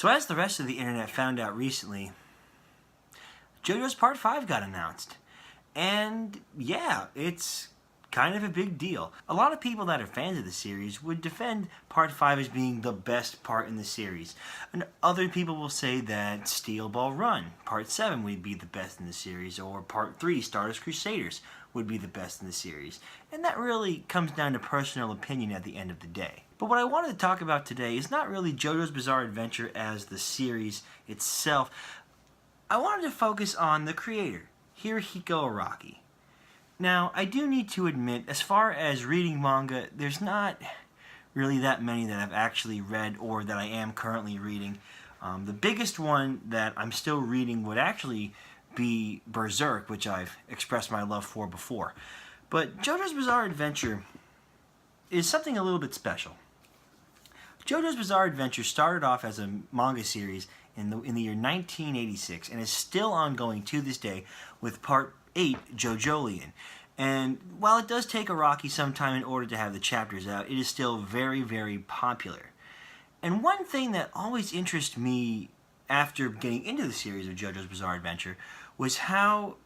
So as the rest of the internet found out recently, JoJo's Part 5 got announced. And yeah, it's kind of a big deal. A lot of people that are fans of the series would defend Part 5 as being the best part in the series. And other people will say that Steel Ball Run, Part 7, would be the best in the series, or Part 3, Stardust Crusaders, would be the best in the series. And that really comes down to personal opinion at the end of the day. But what I wanted to talk about today is not really JoJo's Bizarre Adventure as the series itself. I wanted to focus on the creator, Hirohiko Araki. Now, I do need to admit, as far as reading manga, there's not really that many that I've actually read or that I am currently reading. The biggest one that I'm still reading would actually be Berserk, which I've expressed my love for before. But JoJo's Bizarre Adventure is something a little bit special. JoJo's Bizarre Adventure started off as a manga series in the year 1986 and is still ongoing to this day with Part 8, Jojolian. And while it does take Araki some time in order to have the chapters out, it is still very, very popular. And one thing that always interested me after getting into the series of JoJo's Bizarre Adventure was how,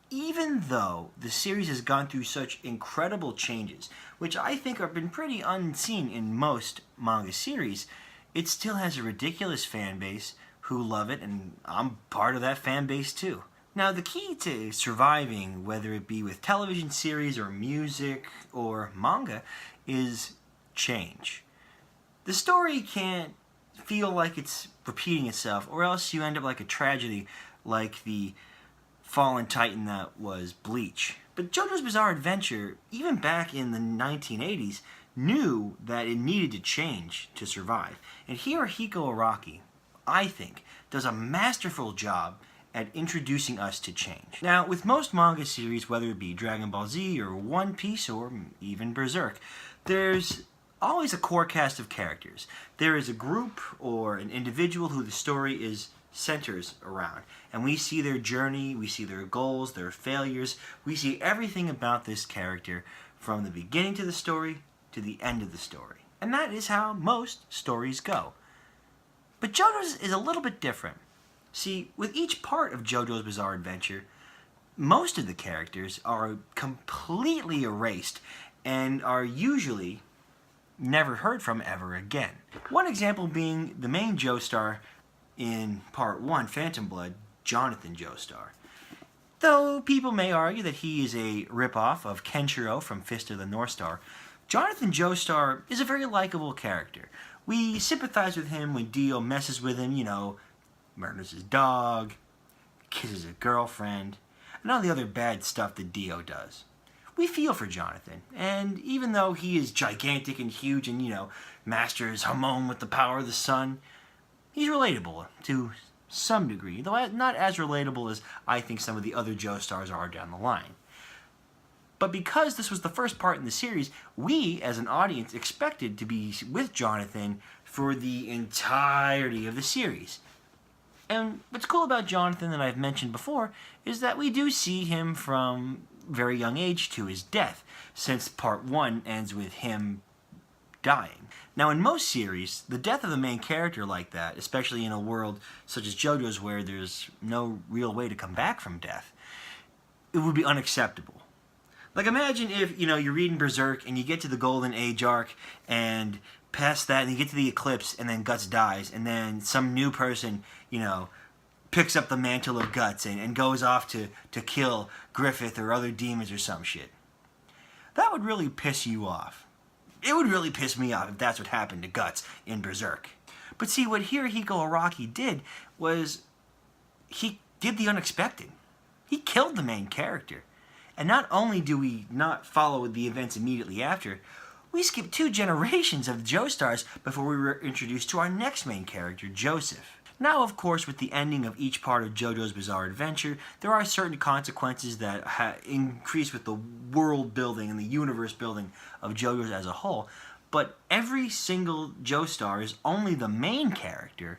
even though the series has gone through such incredible changes, which I think have been pretty unseen in most manga series, it still has a ridiculous fan base who love it, and I'm part of that fan base too. Now, the key to surviving, whether it be with television series or music or manga, is change. The story can't feel like it's repeating itself, or else you end up like a tragedy like the fallen titan that was Bleach. But JoJo's Bizarre Adventure, even back in the 1980s, knew that it needed to change to survive. And Hirohiko Araki, I think, does a masterful job at introducing us to change. Now, with most manga series, whether it be Dragon Ball Z or One Piece or even Berserk, there's always a core cast of characters. There is a group or an individual who the story centers around. And we see their journey, we see their goals, their failures, we see everything about this character from the beginning to the story to the end of the story. And that is how most stories go. But JoJo's is a little bit different. See, with each part of JoJo's Bizarre Adventure, most of the characters are completely erased and are usually never heard from ever again. One example being the main Joestar in Part 1, Phantom Blood, Jonathan Joestar. Though people may argue that he is a ripoff of Kenshiro from Fist of the North Star, Jonathan Joestar is a very likable character. We sympathize with him when Dio messes with him, murders his dog, kisses a girlfriend, and all the other bad stuff that Dio does. We feel for Jonathan, and even though he is gigantic and huge and, masters Hamon with the power of the sun, he's relatable to some degree, though not as relatable as I think some of the other Joestars are down the line. But because this was the first part in the series, we, as an audience, expected to be with Jonathan for the entirety of the series. And what's cool about Jonathan that I've mentioned before is that we do see him from very young age to his death, since Part 1 ends with him dying. Now, in most series, the death of the main character like that, especially in a world such as JoJo's where there's no real way to come back from death, it would be unacceptable. Like, imagine if, you're reading Berserk and you get to the Golden Age arc and past that and you get to the Eclipse and then Guts dies and then some new person, picks up the mantle of Guts and goes off to kill Griffith or other demons or some shit. That would really piss you off. It would really piss me off if that's what happened to Guts in Berserk. But see, what Hirohiko Araki did was he did the unexpected. He killed the main character. And not only do we not follow the events immediately after, we skip 2 generations of Joestars before we were introduced to our next main character, Joseph. Now, of course, with the ending of each part of JoJo's Bizarre Adventure, there are certain consequences that increase with the world building and the universe building of JoJo's as a whole, but every single Joestar is only the main character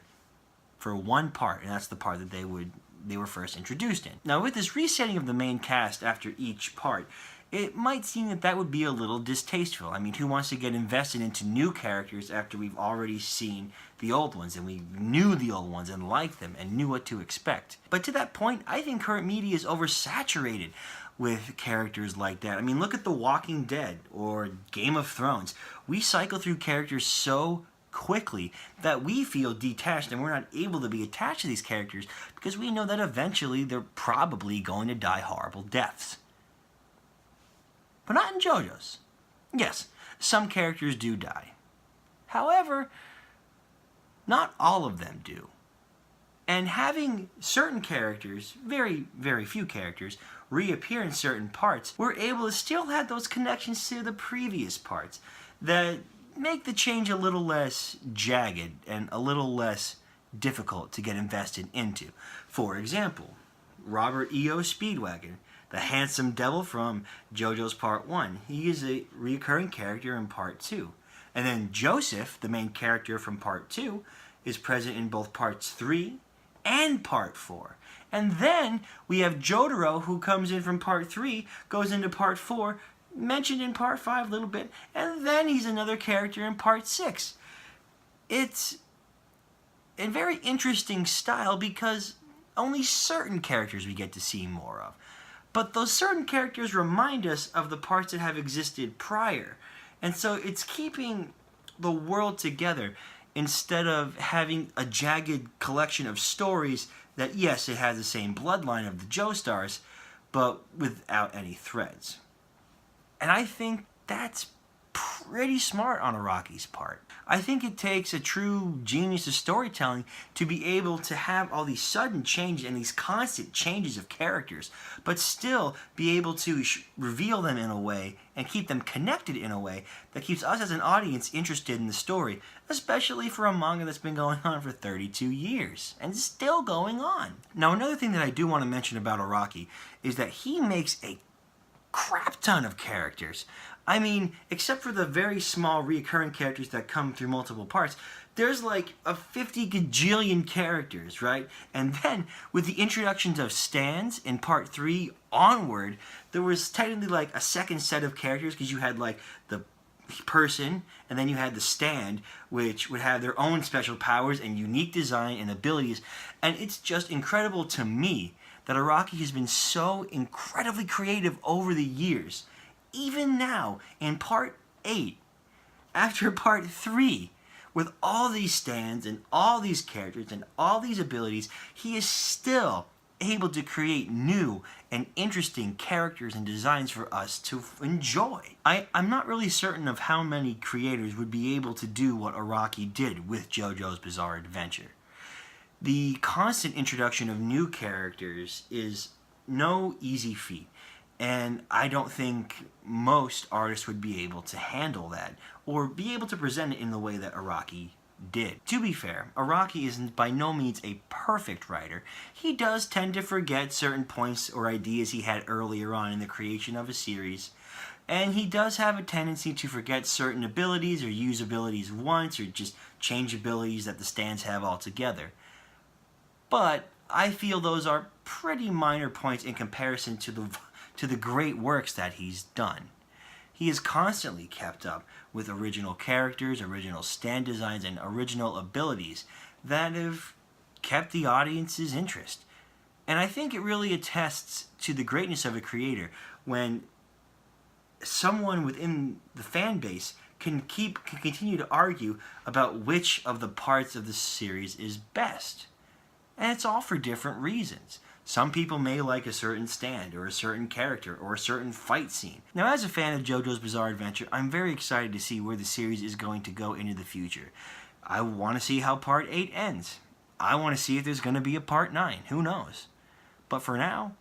for one part, and that's the part that they would they were first introduced in. Now, with this resetting of the main cast after each part, it might seem that that would be a little distasteful. I mean, who wants to get invested into new characters after we've already seen the old ones, and we knew the old ones and liked them and knew what to expect? But to that point, I think current media is oversaturated with characters like that. I mean, look at The Walking Dead or Game of Thrones. We cycle through characters so quickly that we feel detached and we're not able to be attached to these characters because we know that eventually they're probably going to die horrible deaths. But not in JoJo's. Yes, some characters do die. However, not all of them do. And having certain characters, very, very few characters, reappear in certain parts, we're able to still have those connections to the previous parts that make the change a little less jagged and a little less difficult to get invested into. For example, Robert E.O. Speedwagon, the handsome devil from JoJo's Part 1. He is a recurring character in Part 2. And then Joseph, the main character from Part 2, is present in both Parts 3 and Part 4. And then we have Jotaro, who comes in from Part 3, goes into Part 4, mentioned in Part 5 a little bit, and then he's another character in Part 6. It's a very interesting style because only certain characters we get to see more of. But those certain characters remind us of the parts that have existed prior. And so it's keeping the world together instead of having a jagged collection of stories that, yes, it has the same bloodline of the Joestars, but without any threads. And I think that's pretty smart on Araki's part. I think it takes a true genius of storytelling to be able to have all these sudden changes and these constant changes of characters, but still be able to reveal them in a way and keep them connected in a way that keeps us as an audience interested in the story, especially for a manga that's been going on for 32 years and still going on. Now, another thing that I do want to mention about Araki is that he makes a crap ton of characters. I mean, except for the very small recurring characters that come through multiple parts, there's like a 50 gajillion characters, right? And then with the introductions of stands in Part 3 onward, there was technically like a second set of characters because you had like the person and then you had the stand, which would have their own special powers and unique design and abilities. And it's just incredible to me that Araki has been so incredibly creative over the years. Even now, in Part 8, after Part 3, with all these stands and all these characters and all these abilities, he is still able to create new and interesting characters and designs for us to enjoy. I'm not really certain of how many creators would be able to do what Araki did with JoJo's Bizarre Adventure. The constant introduction of new characters is no easy feat. And I don't think most artists would be able to handle that or be able to present it in the way that Araki did. To be fair, Araki isn't by no means a perfect writer. He does tend to forget certain points or ideas he had earlier on in the creation of a series. And he does have a tendency to forget certain abilities or use abilities once or just change abilities that the stands have altogether. But I feel those are pretty minor points in comparison to the great works that he's done. He has constantly kept up with original characters, original stand designs, and original abilities that have kept the audience's interest. And I think it really attests to the greatness of a creator when someone within the fan base can continue to argue about which of the parts of the series is best. And it's all for different reasons. Some people may like a certain stand, or a certain character, or a certain fight scene. Now, as a fan of JoJo's Bizarre Adventure, I'm very excited to see where the series is going to go into the future. I want to see how Part 8 ends. I want to see if there's going to be a Part 9. Who knows? But for now,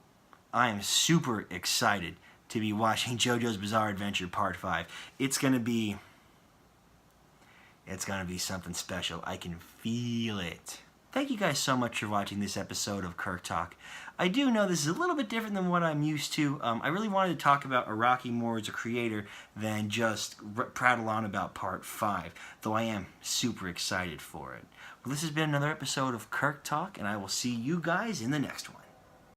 I am super excited to be watching JoJo's Bizarre Adventure Part 5. It's going to be something special. I can feel it. Thank you guys so much for watching this episode of Kirk Talk. I do know this is a little bit different than what I'm used to. I really wanted to talk about Araki more as a creator than just prattle on about Part 5, though I am super excited for it. Well, this has been another episode of Kirk Talk, and I will see you guys in the next one.